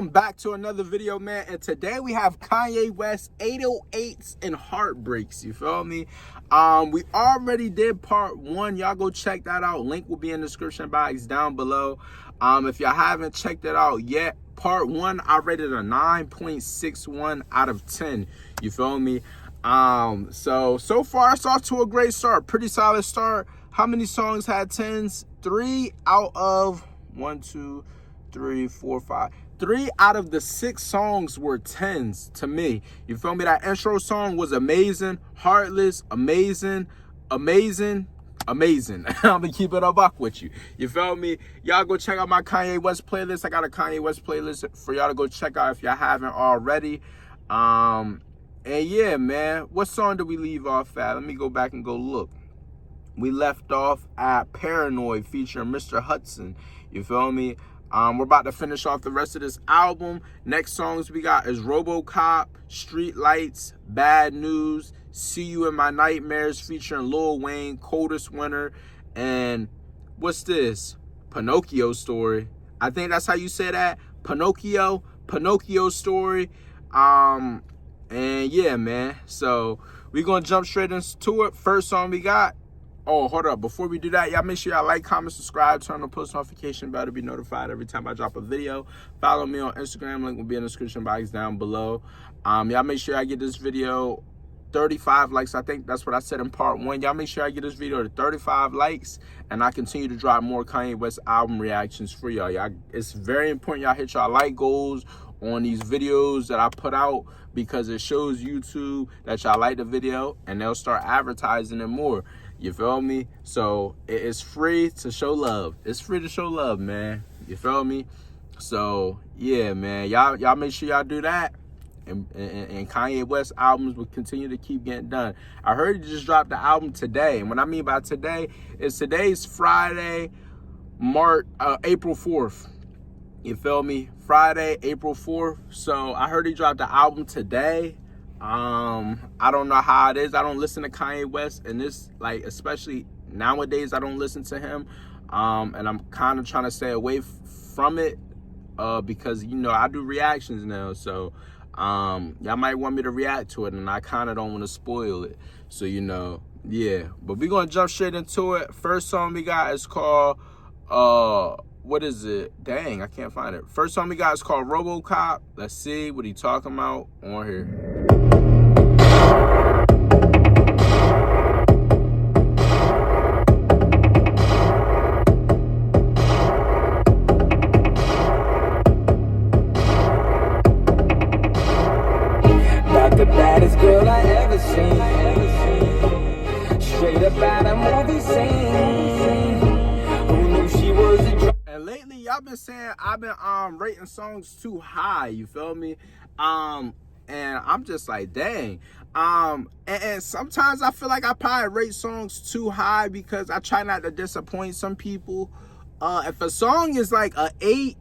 Back to another video, man, and today we have Kanye West 808's and Heartbreaks. You feel me? We already did part 1. Y'all go check that out. Link will be in the description box down below. If y'all haven't checked it out yet, part 1 I rated a 9.61 out of 10. You feel me? So far it's off to a great start. Pretty solid start. How many songs had 10s? 3 out of 1, 2, 3, 4, 5. 3 out of the 6 songs were 10s to me. You feel me? That intro song was amazing. Heartless, amazing. I'm gonna keep it a buck with you. You feel me? Y'all go check out my Kanye West playlist. I got a Kanye West playlist for y'all to go check out if y'all haven't already. And yeah, man, what song did we leave off at? Let me go back and go look. We left off at Paranoid featuring Mr. Hudson. You feel me? We're about to finish off the rest of this album. Next songs we got is RoboCop, Street Lights, Bad News, See You in My Nightmares featuring Lil Wayne, Coldest Winter, and what's this? Pinocchio Story. I think that's how you say that. Pinocchio Story. And yeah, man. So we're gonna jump straight into it. First song we got. Oh, hold up. Before we do that, y'all make sure y'all like, comment, subscribe, turn on the post notification bell to be notified every time I drop a video. Follow me on Instagram. Link will be in the description box down below. Y'all make sure I get this video 35 likes. I think that's what I said in part 1. Y'all make sure I get this video to 35 likes, and I continue to drop more Kanye West album reactions for y'all. It's very important y'all hit y'all like goals on these videos that I put out, because it shows YouTube that y'all like the video and they'll start advertising it more. You feel me? So it's free to show love. It's free to show love, man. You feel me? So yeah, man, y'all make sure y'all do that, and Kanye West albums will continue to keep getting done. I heard he just dropped the album today, and what I mean by today is today's Friday, April 4th. You feel me? Friday, April 4th. So I heard he dropped the album today. I don't know how it is. I don't listen to Kanye West, and this, like, especially nowadays, I don't listen to him. And I'm kind of trying to stay away from it, because, you know, I do reactions now. So, y'all might want me to react to it, and I kind of don't want to spoil it. So, you know, yeah. But we're going to jump straight into it. First song we got is called, what is it? Dang, I can't find it. First song we got is called RoboCop. Let's see what he talking about on here. Not the baddest girl I ever seen. Straight up out of movie scene. Who knew she was a And lately, y'all been saying I've been rating songs too high. You feel me? And I'm just like, dang. And sometimes I feel like I probably rate songs too high because I try not to disappoint some people. If a song is like a 8,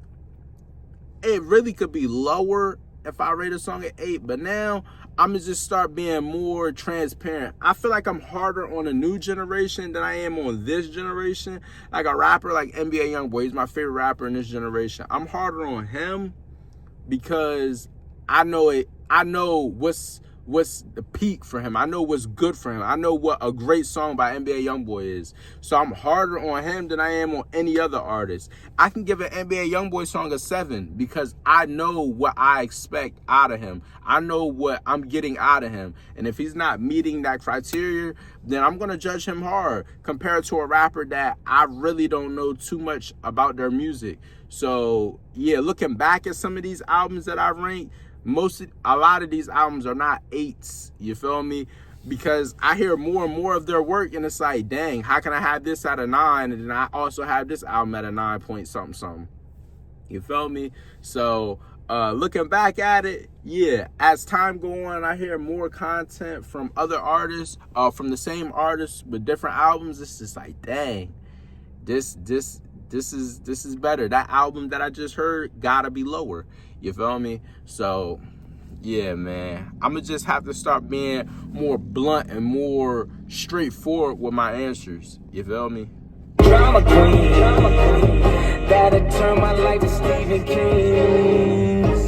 it really could be lower if I rate a song at 8. But now I'm gonna just start being more transparent. I feel like I'm harder on a new generation than I am on this generation. Like a rapper like NBA YoungBoy, he's my favorite rapper in this generation. I'm harder on him because I know what's the peak for him. I know what's good for him. I know what a great song by NBA YoungBoy is. So I'm harder on him than I am on any other artist. I can give an NBA YoungBoy song a 7 because I know what I expect out of him. I know what I'm getting out of him. And if he's not meeting that criteria, then I'm going to judge him hard compared to a rapper that I really don't know too much about their music. So yeah, looking back at some of these albums that I ranked, a lot of these albums are not 8s, you feel me? Because I hear more and more of their work, and it's like, dang, how can I have this at a 9 and then I also have this album at a 9 point something? You feel me? So looking back at it, yeah, as time go on, I hear more content from other artists, from the same artists with different albums. It's just like, dang, this is better. That album that I just heard gotta be lower. You feel me? So yeah, man, I'm gonna just have to start being more blunt and more straightforward with my answers. You feel me? drama queen. That'll turn my life to Stephen King.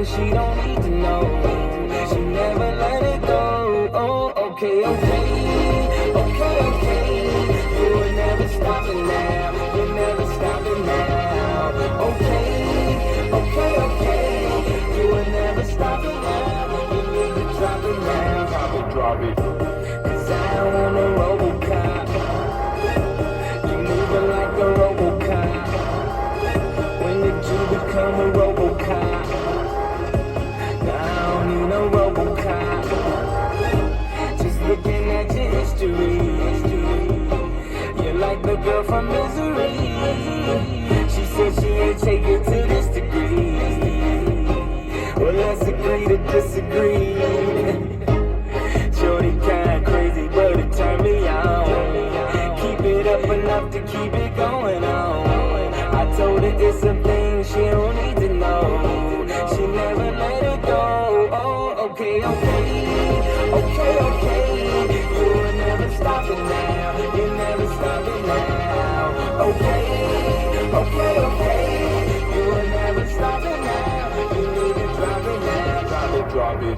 thing she don't need to know. She never let it go. Oh, okay, okay, okay, okay. You will never stop it now. You'll never stop it now. Okay, okay, okay. You will never stop it now. You need to drop it now. Drop it. Cause I want a Robocop. You moving like a Robocop. When did you become a Robocop? Now I don't need no Robocop. Just looking at your history. You're like the girl from Misery. She said she ain't take it to this degree. Well, let's agree to disagree. Shorty kinda crazy, but it turned me on. Keep it up enough to keep it going on. I told her it's a thing she don't need to know. She never let it go. Oh, okay, okay, okay, okay. You will never stop it now. You never stop it now. Okay, okay, okay. You will never stop it now. You need to drop it now. Drop it.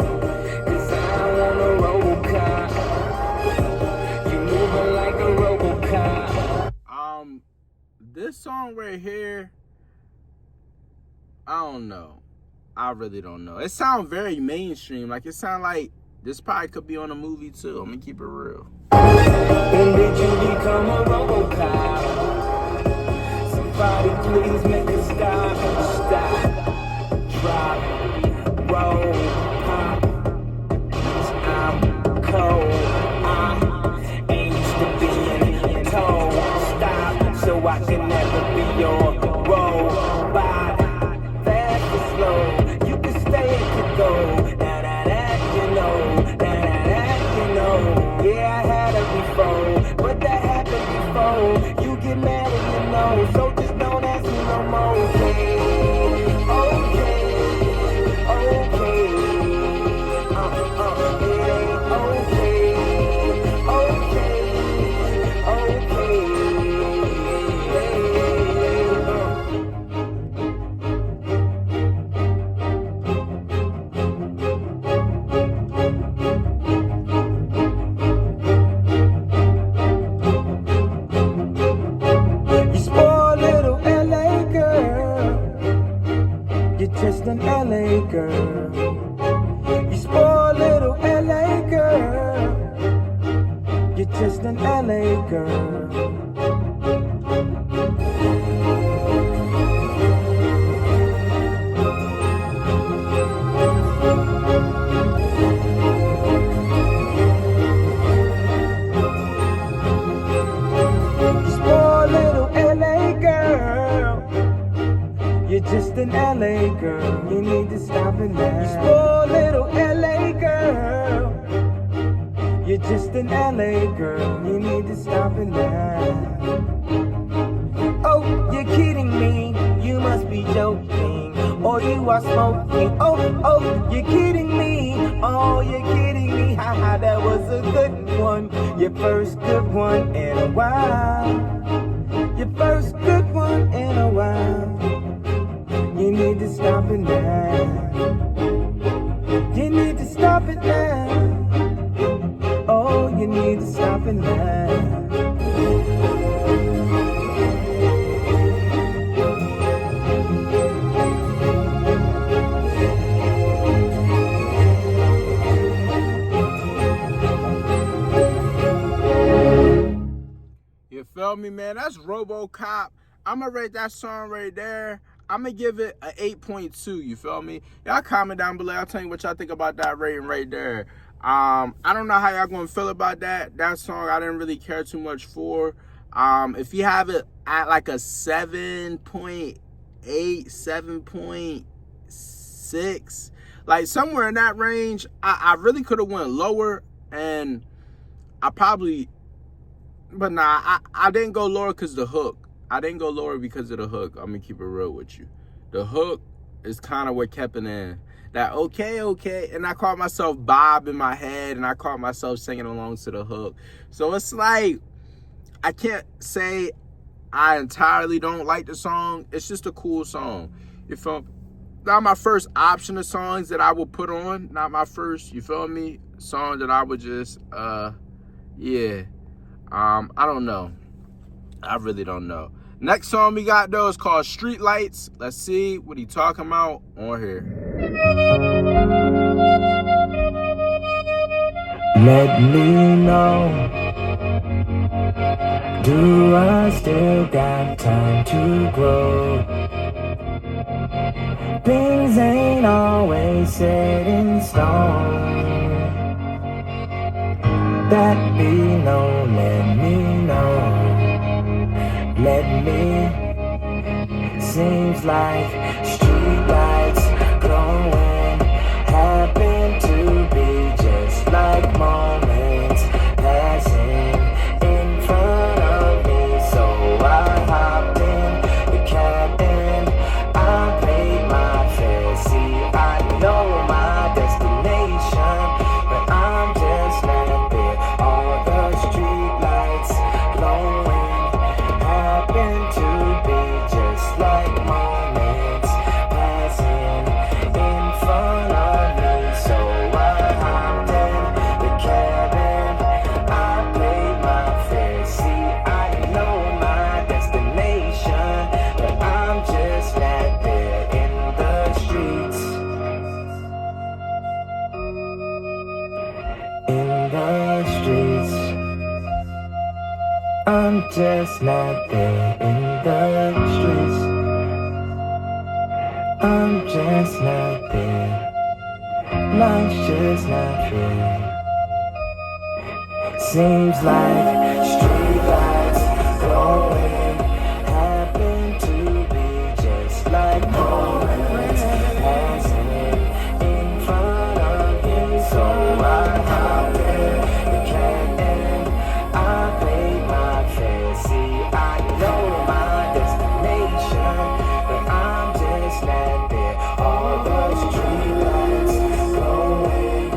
Cause I want a Robocop. You moving like a Robocop. This song right here, I don't know. I really don't know. It sounds very mainstream. Like, it sounds like this probably could be on a movie too. I'm gonna keep it real. When did you become a Robocop? Somebody please make a stop. Stop. Drop. Roll. Pop. I'm cold. I ain't used to being told. Stop. So I can never be your robot. Fast or slow. You can stay and could go. Now that you know. Yeah, I had it before, but that happened before. You get mad and you know, so just don't ask me no more. Okay, okay, okay. It ain't okay, okay, just an LA girl. You spoiled little LA girl. You're just an LA girl. You spoiled little LA girl. You're just an LA girl. You need to stop it now. You spoiled little LA girl. You're just an LA girl. You need to stop it now. Oh, you're kidding me. You must be joking. Or you are smoking. Oh, you're kidding me. Oh, you're kidding me. Haha, that was a good one. Your first good one in a while. Your first good one in a while. You need to stop it now. You need to stop it now. Oh, you need to stop it now. You feel me, man? That's RoboCop. I'm gonna rate that song right there. I'm gonna give it an 8.2. You feel me? Y'all comment down below. I'll tell you what y'all think about that rating right there. I don't know how y'all gonna feel about that. That song I didn't really care too much for. If you have it at like a 7.8, 7.6, like somewhere in that range, I really could have went lower, and I probably, but nah, I didn't go lower because the hook. I didn't go lower because of the hook. I'm gonna keep it real with you. The hook is kind of what kept it in. That okay, and I caught myself bob in my head, and I caught myself singing along to the hook. So it's like, I can't say I entirely don't like the song. It's just a cool song. You feel not my first option of songs that I would put on. Not my first, you feel me, song that I would just, yeah. I don't know. I really don't know. Next song we got though is called Street Lights. Let's see what he talking about on here. Let me know, do I still got time to grow? Things ain't always set in stone. That be known, let me know. Let me, seems like street lights glowing happen to be just like moments passing in front of me. So I hopped in the cab and I paid my fare. See, I know my destination, but I'm just not there. All the street lights glowing happen to be just like moments passing in front of me. So I hopped in the cab and I paid my fare. See, I know my destination, but I'm just not there in the streets. In the streets, I'm just not there in the streets. I'm just not there. Life's just not fair. Seems like street lights glowing happen to be just like moments passing in front of you. So I hopped in the cab and I paid my fare. See, I know my destination, but I'm just not there. All those street lights glowing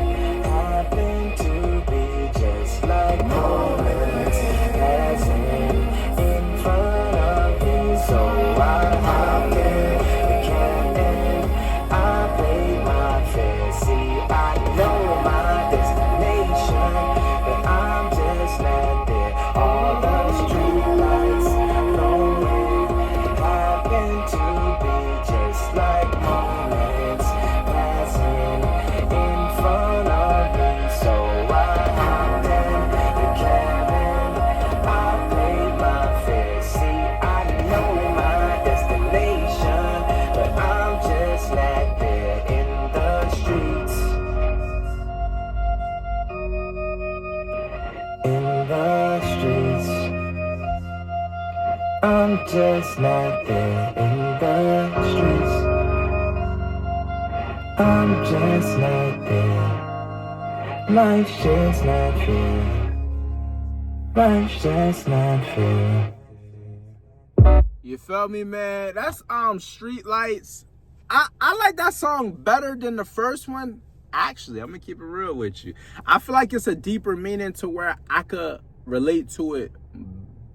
happen to be just like moments passing in front of you. So I hopped in the cab and I paid my fare. See, I know my destination, but I'm just not there. All those street lights glowing happen to be just like moments passing in front of me. So I hopped in the cab and I paid my fare. See, I know my destination, but I'm just not there in the streets. In the streets, I'm just not there in the streets. I'm just not there. Life's just not fair. Life's just not fair. You feel me, man? That's Street Lights. I like that song better than the first one. Actually, I'm gonna keep it real with you. I feel like it's a deeper meaning to where I could relate to it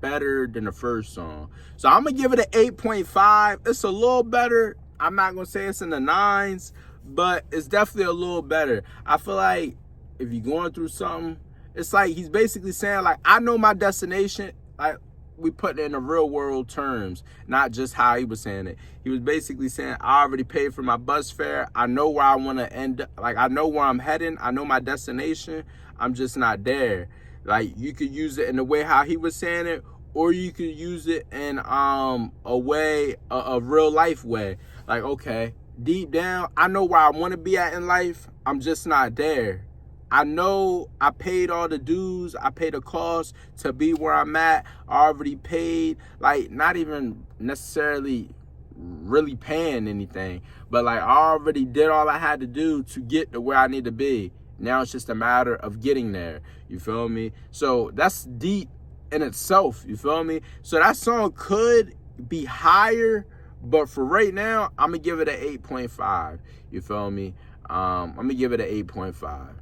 better than the first song. So I'm gonna give it an 8.5. It's a little better. I'm not gonna say it's in the 9s, but it's definitely a little better. I feel like if you're going through something, it's like he's basically saying, like, I know my destination. Like, we put it in the real world terms, not just how he was saying it. He was basically saying, I already paid for my bus fare. I know where I want to end up. Like, I know where I'm heading. I know my destination. I'm just not there. Like, you could use it in the way how he was saying it, or you could use it in a way, a real life way. Like, okay, deep down, I know where I want to be at in life. I'm just not there. I know I paid all the dues. I paid the cost to be where I'm at. I already paid, like, not even necessarily really paying anything, but like I already did all I had to do to get to where I need to be. Now it's just a matter of getting there. You feel me? So that's deep in itself. You feel me? So that song could be higher, but for right now, I'm gonna give it an 8.5. You feel me? I'm gonna give it an 8.5.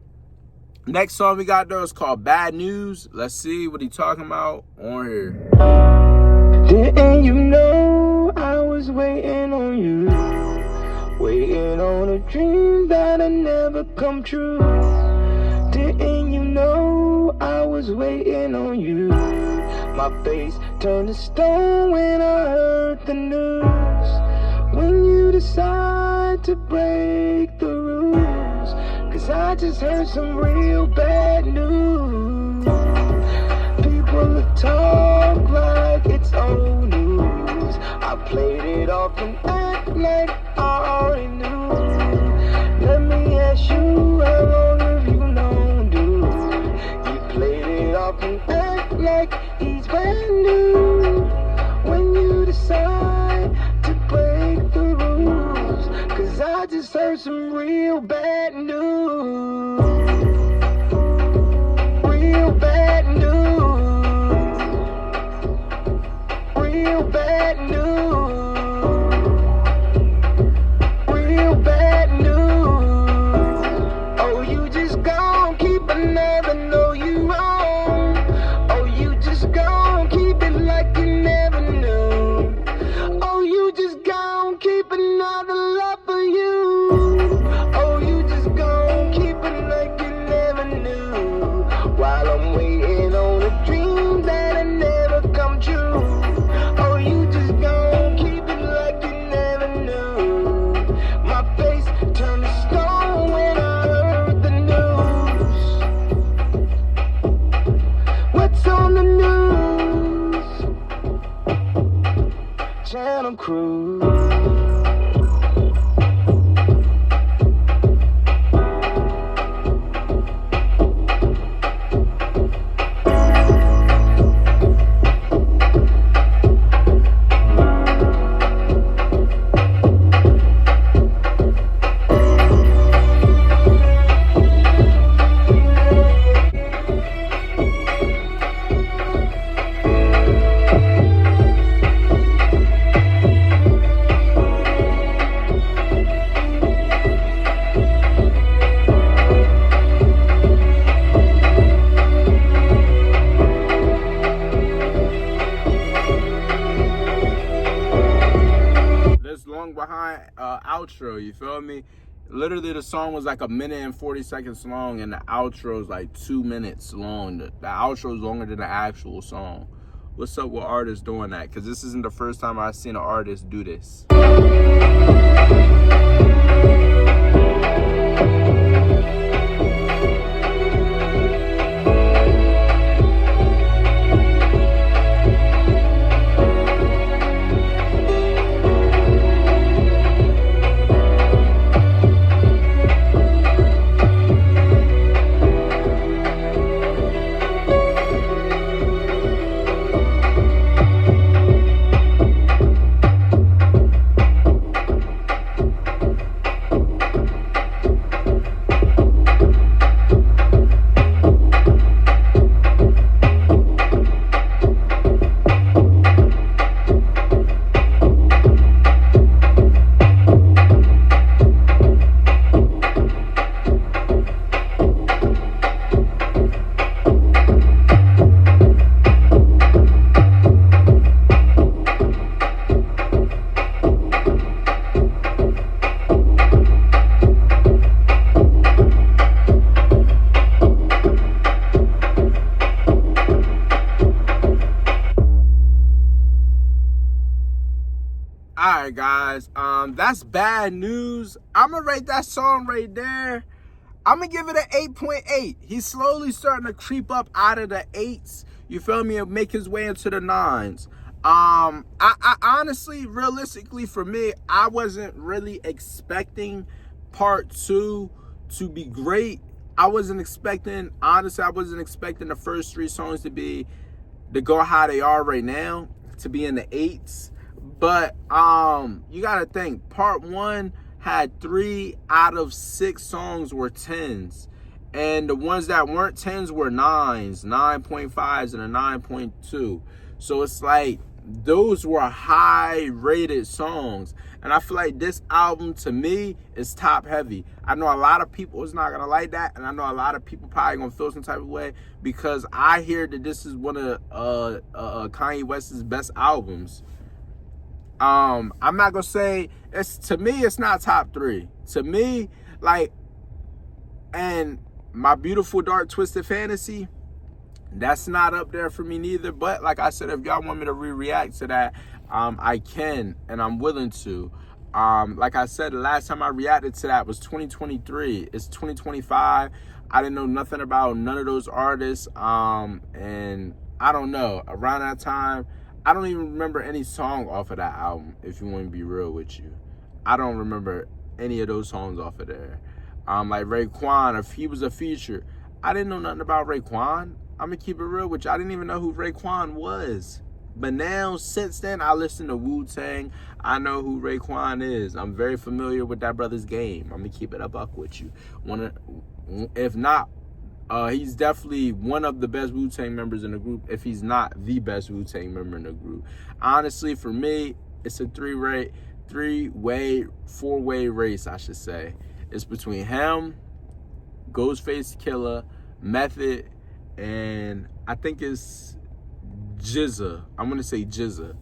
Next song we got though is called Bad News. Let's see what he talking about on here. Didn't you know I was waiting on you? Waiting on a dream that'll never come true. Didn't you know I was waiting on you? My face turned to stone when I heard the news. When you decide to break the rules, 'cause I just heard some real bad news. People talk like it's old news. I played it off and act like I already knew. Let me ask you, how long have you known, dude? You played it off and act like he's brand new. When you decide to break the rules, 'cause I just heard some real bad news. Real bad news. Real bad news. Real bad news. Oh, you just gon' keep another know you wrong. Oh, you just gon' keep it like you never knew. Oh, you just gon' keep another love for you. Oh, you just gon' keep it like you never knew. While I'm waiting on a dream that'll never come true. Oh, you just gon' keep it like you never knew. My face turned to stone when I heard the news. What's on the news? Channel Cruise. Behind outro, you feel me? Literally the song was like 1:40 long, and the outro is like 2 minutes long. The outro is longer than the actual song. What's up with artists doing that? Because this isn't the first time I've seen an artist do this. Alright guys, that's bad news. I'm gonna rate that song right there. I'm gonna give it an 8.8. He's slowly starting to creep up out of the 8s, you feel me, and make his way into the 9s. I honestly, realistically for me, I wasn't really expecting part 2 to be great. honestly, I wasn't expecting the first 3 songs to go how they are right now, to be in the 8s. But you gotta think, part 1 had 3 out of 6 songs were 10s. And the ones that weren't 10s were 9s, 9.5s, and a 9.2. So it's like, those were high rated songs. And I feel like this album, to me, is top heavy. I know a lot of people is not gonna like that, and I know a lot of people probably gonna feel some type of way, because I hear that this is one of Kanye West's best albums. I'm not gonna say to me it's not top 3. To me, like, and My Beautiful Dark Twisted Fantasy, that's not up there for me neither. But like I said, if y'all want me to react to that, I can, and I'm willing to. Like I said, the last time I reacted to that was 2023. It's 2025. I didn't know nothing about none of those artists. And I don't know. Around that time, I don't even remember any song off of that album, if you want me to be real with you. I don't remember any of those songs off of there. Like Raekwon, if he was a feature, I didn't know nothing about Raekwon. I'm gonna keep it real with you. I didn't even know who Raekwon was. But now, since then, I listen to Wu-Tang. I know who Raekwon is. I'm very familiar with that brother's game. I'm gonna keep it a buck with you. If not, he's definitely one of the best Wu-Tang members in the group, if he's not the best Wu-Tang member in the group. Honestly, for me, it's a four-way race, I should say. It's between him, Ghostface Killer, Method, and I think it's Jizza. I'm gonna say Jizza.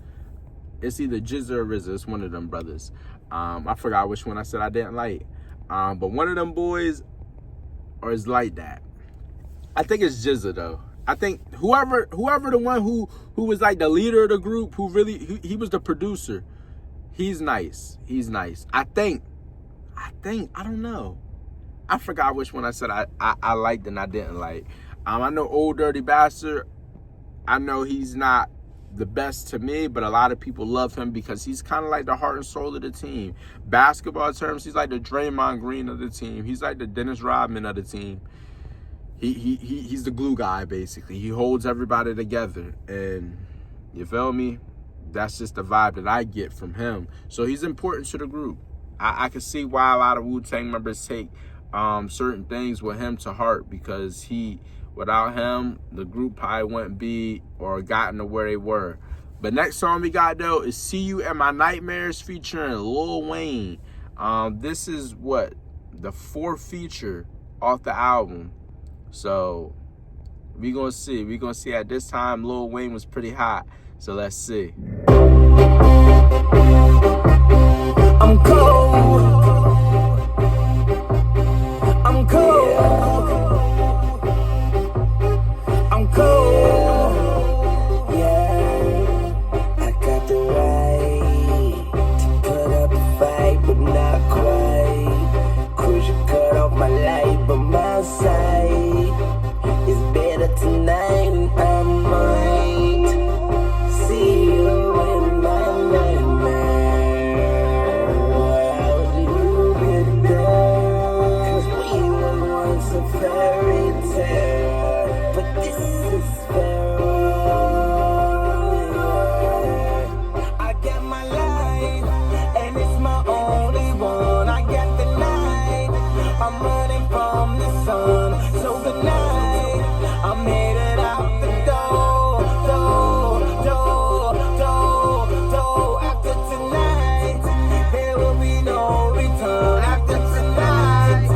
It's either Jizza or RZA. It's one of them brothers. I forgot which one I said I didn't like. But one of them boys is like that. I think it's Jizza though. I think whoever the one who was like the leader of the group, he was the producer. He's nice. He's nice. I think, I don't know. I forgot which one I said I liked and I didn't like. I know Old Dirty Bastard. I know he's not the best to me, but a lot of people love him because he's kind of like the heart and soul of the team. Basketball terms, he's like the Draymond Green of the team. He's like the Dennis Rodman of the team. He's the glue guy, basically. He holds everybody together. And you feel me? That's just the vibe that I get from him. So he's important to the group. I can see why a lot of Wu-Tang members take certain things with him to heart, because without him, the group probably wouldn't be or gotten to where they were. But next song we got though is "See You in My Nightmares" featuring Lil Wayne. This is the 4th feature off the album. So we gonna see. We gonna see. At this time, Lil Wayne was pretty hot. So let's see. I'm cold. I'm cold. I'm cold. Yeah, I got the right to put up a fight, but not quite. Cause you cut off my light, but my sight is better tonight, and I might see you in my nightmare. How do you get there? Cause we were once a fairy tale, but this is farewell. I get my life, and it's my only one. I get the night, I'm running from the sun. So good night, I'm headed out the door. After tonight, there will be no return. After tonight,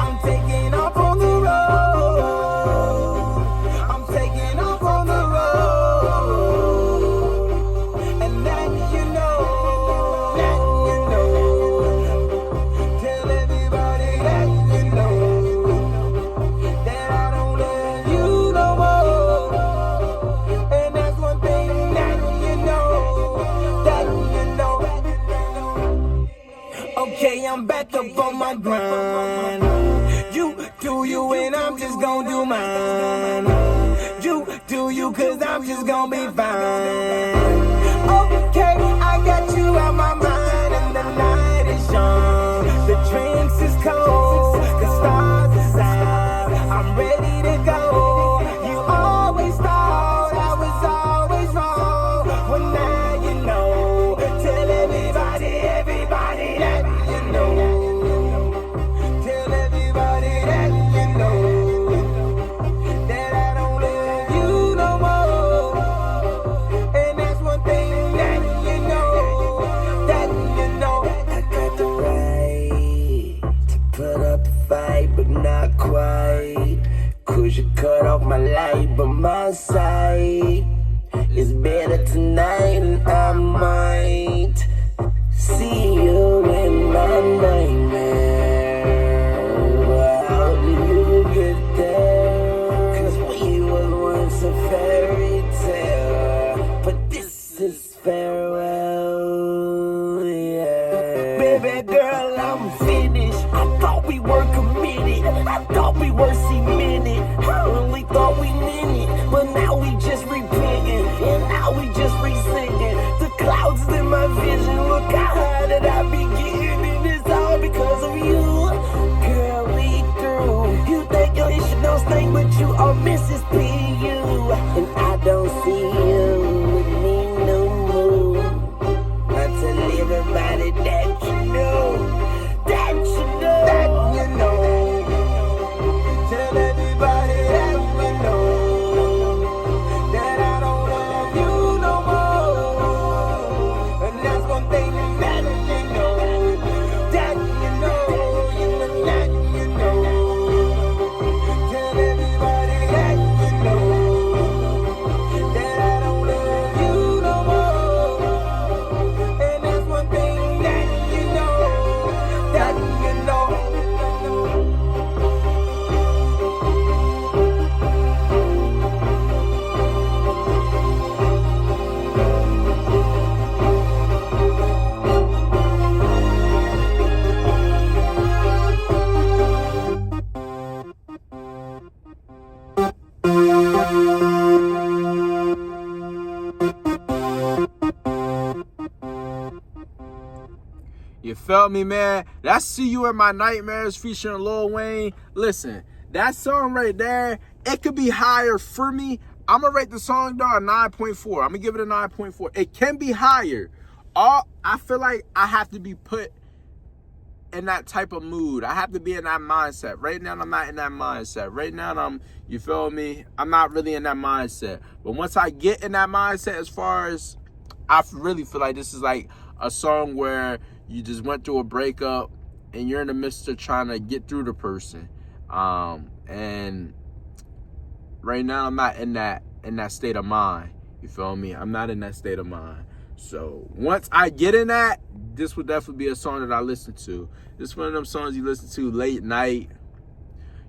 I'm taking off on the road. I'm taking off on the road. And that you know. Tell everybody that you know that I don't love you no more. And that's one thing that you know. Okay, I'm back up on my grind. You do you and I'm just gonna do mine. You do you cause I'm just gonna be fine. Okay, I got you out my mind, and the night is young. The drinks is cold, the stars is out. I'm ready to go. You always thought I was always wrong. Well now you know. Tell everybody that you know. Tell everybody that you know that I don't love you no more. And that's one You feel me, man? That's See You in My Nightmares featuring Lil Wayne. Listen, that song right there, it could be higher for me. I'm going to rate the song, though, a 9.4. I'm going to give it a 9.4. It can be higher. I feel like I have to be put in that type of mood. I have to be in that mindset. Right now, I'm not in that mindset. Right now, you feel me? I'm not really in that mindset. But once I get in that mindset, as far as, I really feel like this is like a song where you just went through a breakup and you're in the midst of trying to get through the person. And right now, I'm not in that state of mind. You feel me? I'm not in that state of mind. So once I get in that, this would definitely be a song that I listen to. This is one of them songs you listen to late night.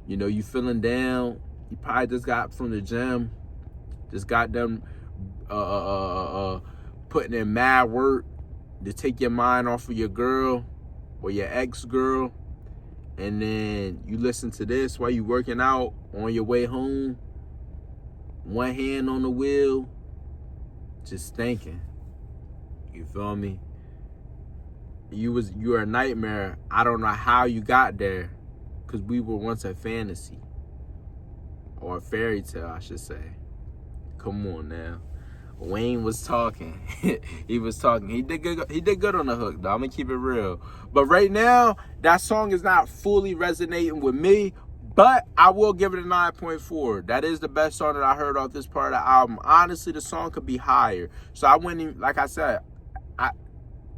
You know, you feeling down. You probably just got from the gym. Just got them putting in mad work to take your mind off of your girl or your ex-girl. And then you listen to this while you working out on your way home. One hand on the wheel. Just thinking. You feel me? You're a nightmare. I don't know how you got there, because we were once a fantasy. Or a fairy tale, I should say. Come on now. Wayne was talking. He was talking. He did good on the hook, though. I'm going to keep it real. But right now, that song is not fully resonating with me. But I will give it a 9.4. That is the best song that I heard off this part of the album. Honestly, the song could be higher. So I wouldn't even, like I said,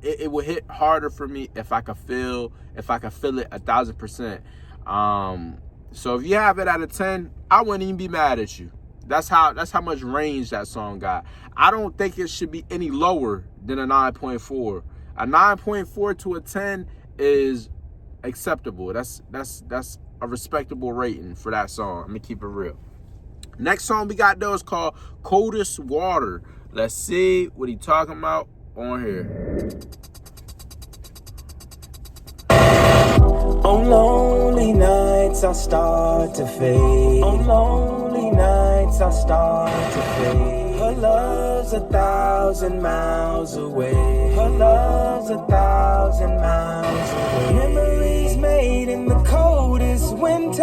it would hit harder for me if I could feel it 1,000%. So if you have it out of 10, I wouldn't even be mad at you. That's how much range that song got. I don't think it should be any lower than a 9.4. A 9.4 to a 10 is acceptable. That's a respectable rating for that song. I'm gonna keep it real. Next song we got though is called Coldest Water. Let's see what he talking about on here. On lonely nights I start to fade. On lonely nights I start to fade. Her love's 1,000 miles away. Her love's 1,000 miles away. Memories made in the coldest winter.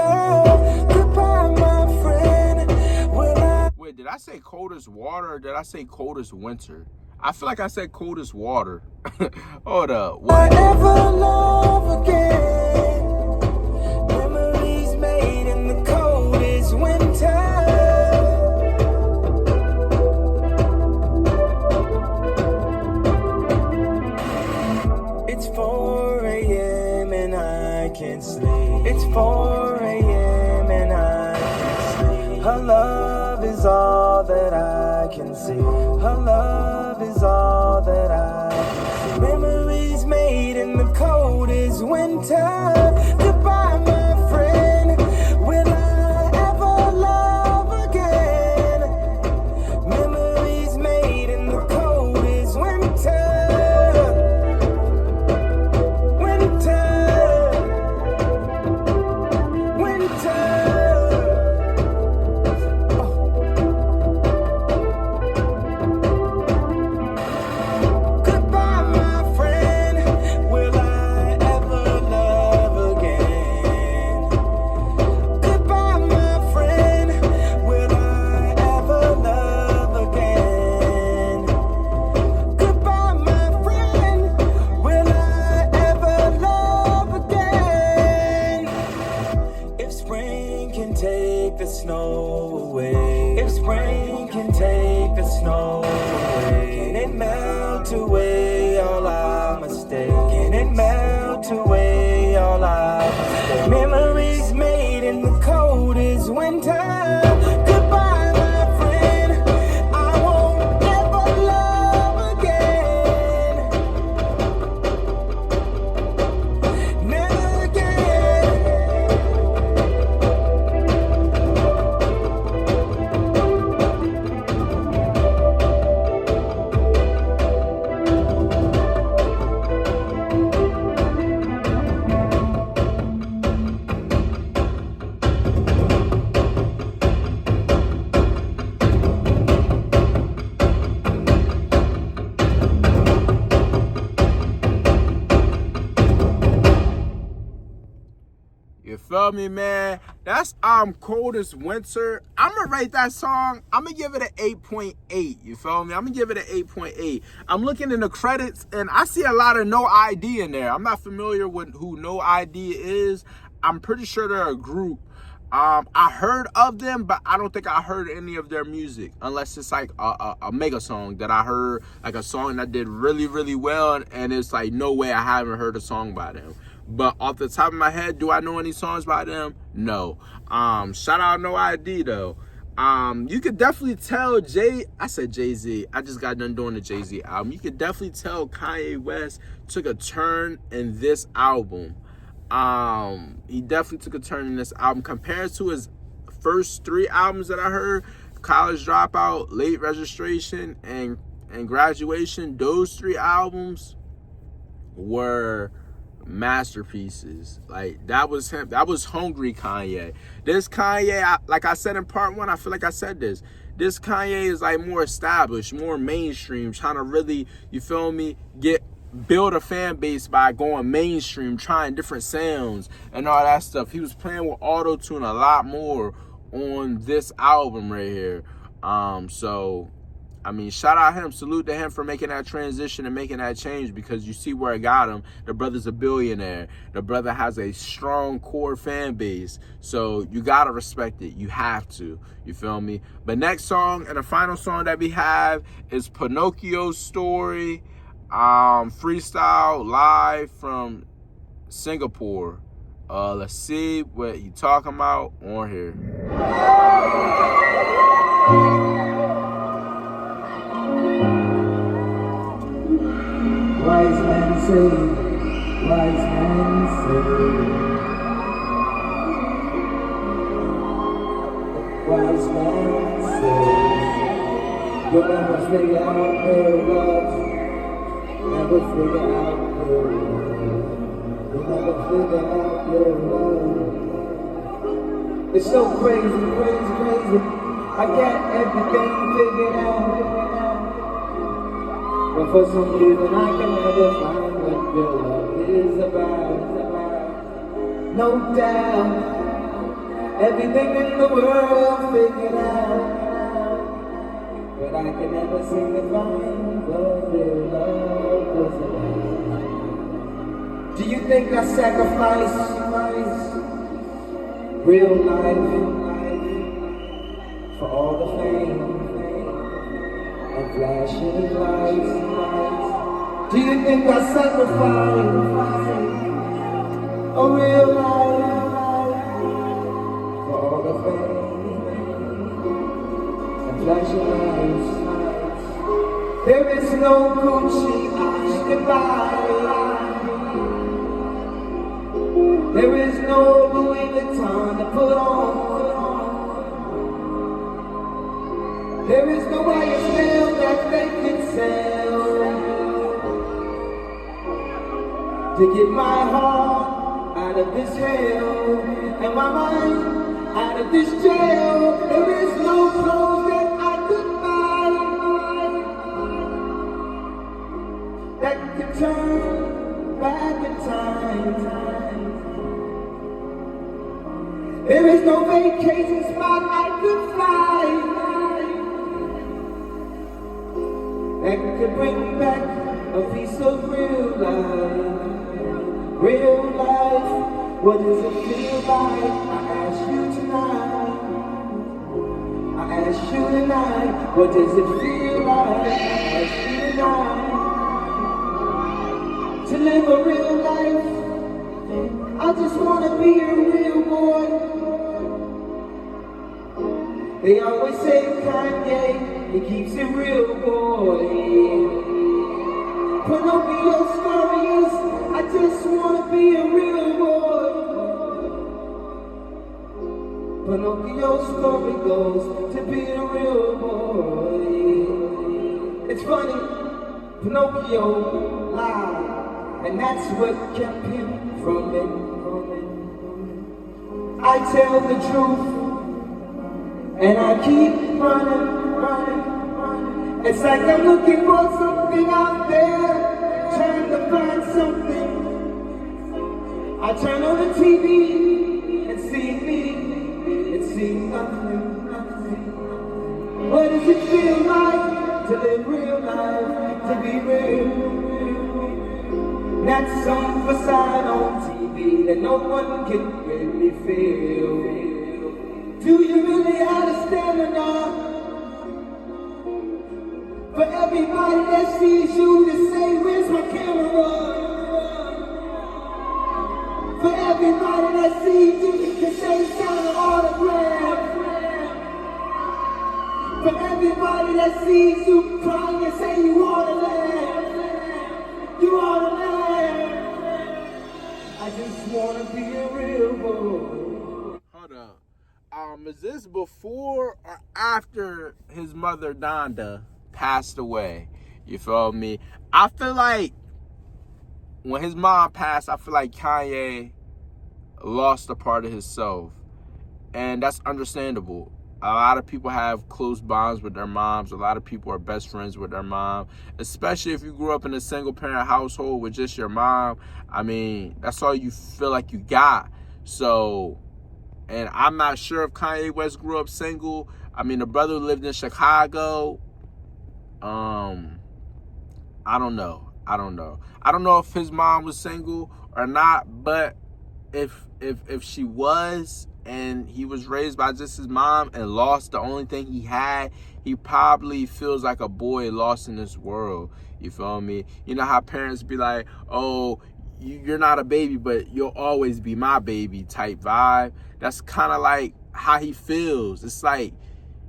Goodbye, my friend. Wait, did I say coldest water or did I say coldest winter? I feel like I said coldest water. Hold up. What? I ever love again. Memories made in the coldest winter. It's 4 a.m. and I can't sleep. It's 4 a.m. and I can't sleep. Her love is all that I can see. Her love is all that I can see. Memories made in the coldest winter. Goodbye, my friend. Will I ever love again? Memories made in the coldest winter. Memories made in the coldest winter. Goodbye, my friend. I won't ever love again. Never again. feel me, man? That's Coldest Winter. I'm gonna rate that song. I'm gonna give it an 8.8. You feel me? I'm gonna give it an 8.8. I'm looking in the credits and I see a lot of No ID in there. I'm not familiar with who No ID is. I'm pretty sure they're a group. I heard of them, but I don't think I heard any of their music unless it's like a mega song that I heard, like a song that did really, really well, and it's like no way I haven't heard a song by them. But off the top of my head, do I know any songs by them? No. Shout out No ID though. You could definitely tell I said Jay-Z. I just got done doing the Jay-Z album. You could definitely tell Kanye West took a turn in this album. He definitely took a turn in this album compared to his first 3 albums that I heard: College Dropout, Late Registration, and Graduation. Those 3 albums were masterpieces. Like, that was him. That was hungry Kanye. This Kanye, like I said in part 1, I feel like I said this Kanye is like more established, more mainstream, trying to really, you feel me, build a fan base by going mainstream, trying different sounds and all that stuff. He was playing with auto-tune a lot more on this album right here. So I mean, shout out him, salute to him for making that transition and making that change, because you see where it got him. The brother's a billionaire. The brother has a strong core fan base. So you gotta respect it. You have to. You feel me? But next song, and the final song that we have, is Pinocchio's Story, freestyle live from Singapore. Let's see what you talking about on here. Wise men say, wise men say, wise men say, you'll never figure out real love, never figure out real love, you'll never figure out real love. It's so crazy, crazy, crazy, I got everything figured out. But for some reason I can never find what real love is about. No doubt, everything in the world figured out. But I can never seem to find what real love was about. Do you think I sacrifice real life for all the fame and flashing lights? Do you think I sacrifice a real life for all the fame and flashing lights? There is no Gucci I can buy. There is no Louis Vuitton to put on. There is no YSL that they can sell to get my heart out of this hell and my mind out of this jail. There is no clothes that I could buy that could turn back in time. There is no vacation spot I could fly that could bring back a piece of real life. Real life, what does it feel like? I ask you tonight. I ask you tonight. What does it feel like? I ask you tonight. To live a real life, I just wanna be a real boy. They always say Kanye, he keeps it real, boy. Pinocchio's story is, I just wanna be a real boy. Pinocchio's story goes to be a real boy. It's funny, Pinocchio lied, and that's what kept him from it. I tell the truth, and I keep running. It's like I'm looking for something out there, trying to find something. I turn on the TV and see me and see nothing. What does it feel like to live real life, to be real? Not some facade on TV that no one can really feel. Do you really have the stamina for everybody that sees you to say, where's my camera? For everybody that sees you to say, sign an autograph. For everybody that sees you crying and say you oughta laugh. You oughta laugh. I just wanna be a real boy. Hold up. Is this before or after his mother Donda passed away? You feel me? I feel like when his mom passed, I feel like Kanye lost a part of himself. And that's understandable. A lot of people have close bonds with their moms. A lot of people are best friends with their mom, especially if you grew up in a single parent household with just your mom. I mean, that's all you feel like you got. So, and I'm not sure if Kanye West grew up single. I mean, the brother lived in Chicago. I don't know. I don't know if his mom was single or not, but if she was, and he was raised by just his mom and lost the only thing he had, he probably feels like a boy lost in this world. You feel me? You know how parents be like, oh, you're not a baby, but you'll always be my baby type vibe. That's kind of like how he feels. It's like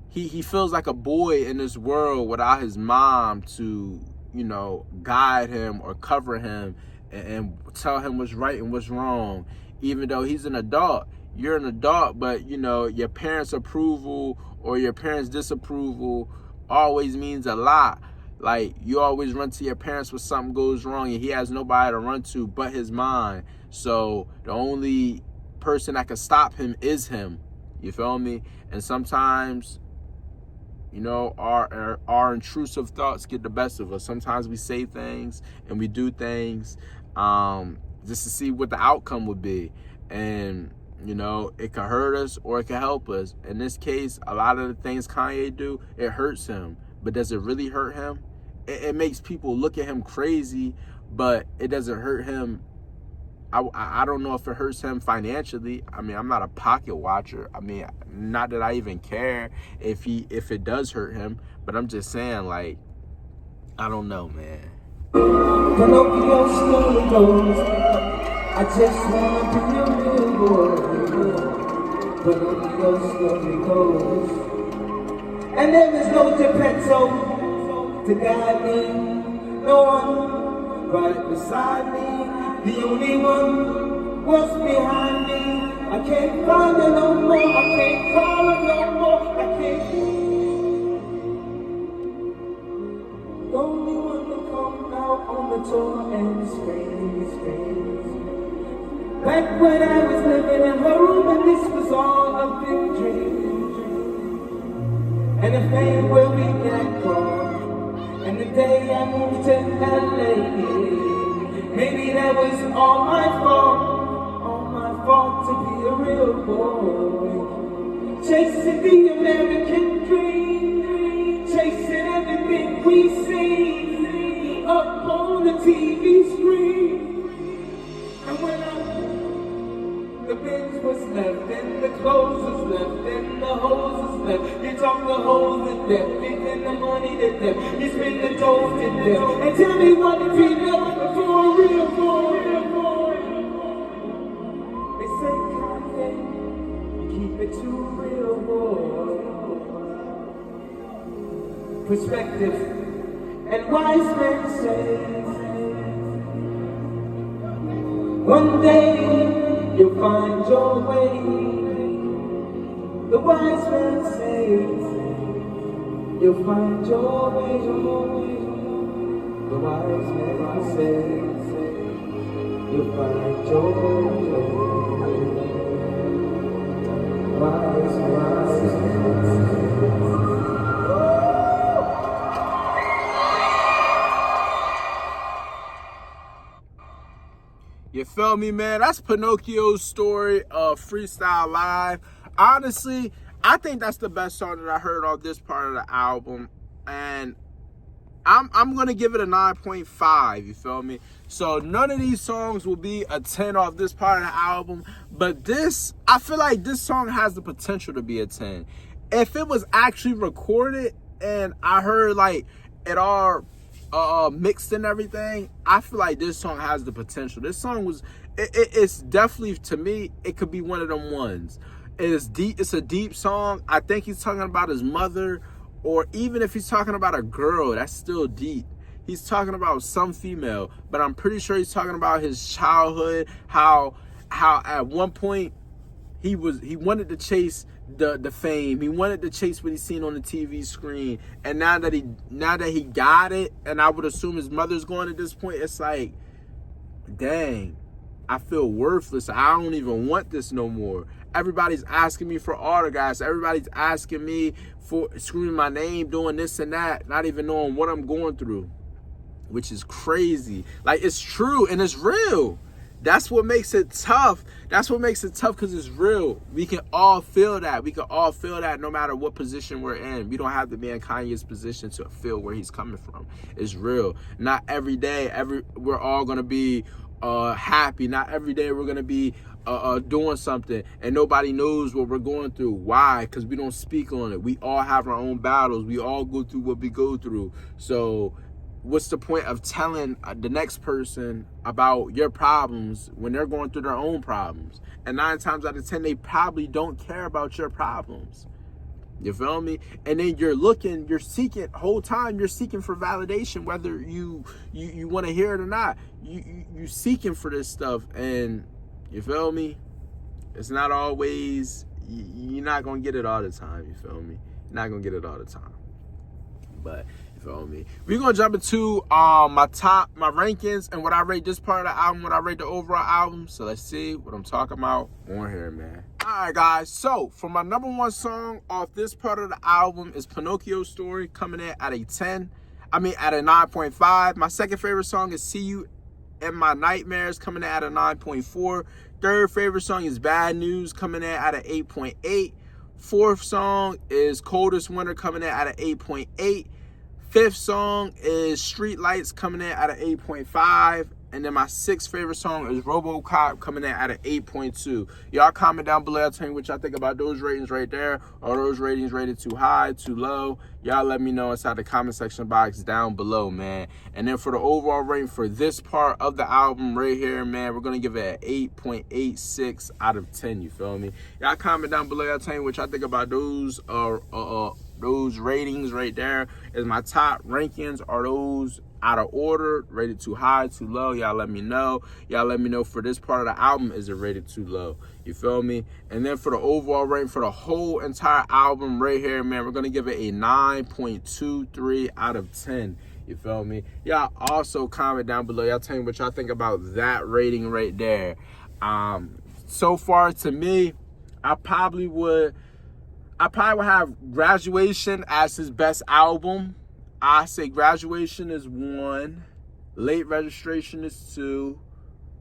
he feels like a boy in this world without his mom to, you know, guide him or cover him and tell him what's right and what's wrong. Even though he's an adult, you're an adult, but you know, your parents' approval or your parents' disapproval always means a lot. Like, you always run to your parents when something goes wrong, and he has nobody to run to but his mind. So the only person that can stop him is him. You feel me? And sometimes, you know, our intrusive thoughts get the best of us. Sometimes we say things and we do things just to see what the outcome would be. And, you know, it could hurt us or it could help us. In this case, a lot of the things Kanye do, it hurts him. But does it really hurt him? It makes people look at him crazy, but it doesn't hurt him. I don't know if it hurts him financially. I mean, I'm not a pocket watcher. I mean, not that I even care if it does hurt him, but I'm just saying, like, I don't know, man. Pinocchio story goes, I just wanna be a real boy. Pinocchio story goes, and there is no Geppetto to guide me, no one right beside me. The only one was behind me. I can't find her no more. I can't call her no more. I can't. The only one to come out on the tour and scream. Back when I was living in her room, and this was all a big dream. And the fame will be that far. And the day I moved to LA, maybe that was all my fault to be a real boy. Chasing the American dream, chasing everything we see up on the TV screen. And when the bench was left, and the clothes was left, and the hose was left, you talk the hoes to death, giving the money to death, you spend the toes to death, and tell me what if you never for a real boy. They say, Kanye, keep it too real, boy. Perspective and wise men say, one day you'll find your way. The wise man says, you'll find your way. The wise man says, you'll find your way. Wise man says. You You feel me, man? That's Pinocchio's story of Freestyle Live. Honestly, I think that's the best song that I heard on this part of the album. And I'm going to give it a 9.5, you feel me? So none of these songs will be a 10 off this part of the album. But this, I feel like this song has the potential to be a 10. If it was actually recorded and I heard like it all mixed and everything, I feel like this song has the potential. This song was, it's definitely, to me, it could be one of them ones. It is deep. It's a deep song. I think he's talking about his mother, or even if he's talking about a girl, that's still deep. He's talking about some female, but I'm pretty sure he's talking about his childhood, how at one point he wanted to chase the fame. He wanted to chase what he's seen on the TV screen. And now that he got it, and I would assume his mother's going at this point, it's like, dang, I feel worthless. I don't even want this no more. Everybody's asking me for autographs. Everybody's asking me for screaming my name, doing this and that, not even knowing what I'm going through, which is crazy. Like, it's true and it's real. That's what makes it tough. That's what makes it tough, because it's real. We can all feel that. We can all feel that no matter what position we're in. We don't have to be in Kanye's position to feel where he's coming from. It's real. Not every day, we're all going to be happy. Not every day we're going to be doing something and nobody knows what we're going through. Why? Because we don't speak on it. We all have our own battles. We all go through what we go through. So what's the point of telling the next person about your problems when they're going through their own problems? And 9 times out of 10, they probably don't care about your problems. You feel me? And then you're seeking, whole time you're seeking for validation, whether you want to hear it or not. You seeking for this stuff, and you feel me? It's not always, you're not going to get it all the time, you feel me? You're not going to get it all the time. But, you feel me? We're going to jump into my rankings and what I rate this part of the album, what I rate the overall album. So let's see what I'm talking about on here, man. Alright, guys. So, for my number 1 song off this part of the album is Pinocchio's Story, coming in at a 10. I mean, at a 9.5. My second favorite song is See You in My Nightmares, coming in at a 9.4. Third favorite song is Bad News, coming in at an 8.8. Fourth song is Coldest Winter, coming in at an 8.8. Fifth song is Street Lights, coming in at an 8.5. And then my sixth favorite song is RoboCop, coming in at an 8.2. Y'all comment down below. Tell me what y'all think about those ratings right there. Are those ratings rated too high, too low? Y'all let me know inside the comment section box down below, man. And then for the overall rating for this part of the album right here, man, we're going to give it an 8.86 out of 10, you feel me? Y'all comment down below. Y'all tell me what y'all think about those ratings right there. Is my top rankings, are those out of order, rated too high, too low? Y'all let me know. Y'all let me know for this part of the album, is it rated too low? You feel me? And then for the overall rating for the whole entire album right here, man, we're gonna give it a 9.23 out of 10. You feel me? Y'all also comment down below. Y'all tell me what y'all think about that rating right there. So far, to me, I probably would have Graduation as his best album. I say Graduation is 1, Late Registration is 2,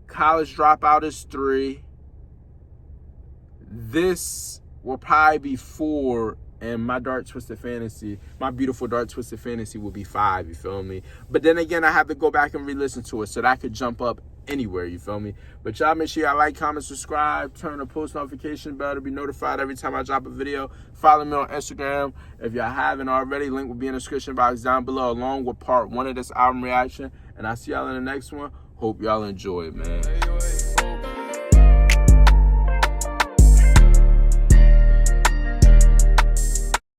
College Dropout is 3. This will probably be 4, and my Beautiful Dark Twisted Fantasy will be 5, you feel me? But then again, I have to go back and re-listen to it, so that could jump up anywhere, you feel me? But y'all make sure y'all like, comment, subscribe, turn the post notification bell to be notified every time I drop a video. Follow me on Instagram if y'all haven't already. Link will be in the description box down below, along with part 1 of this album reaction. And I'll see y'all in the next one. Hope y'all enjoy it, man.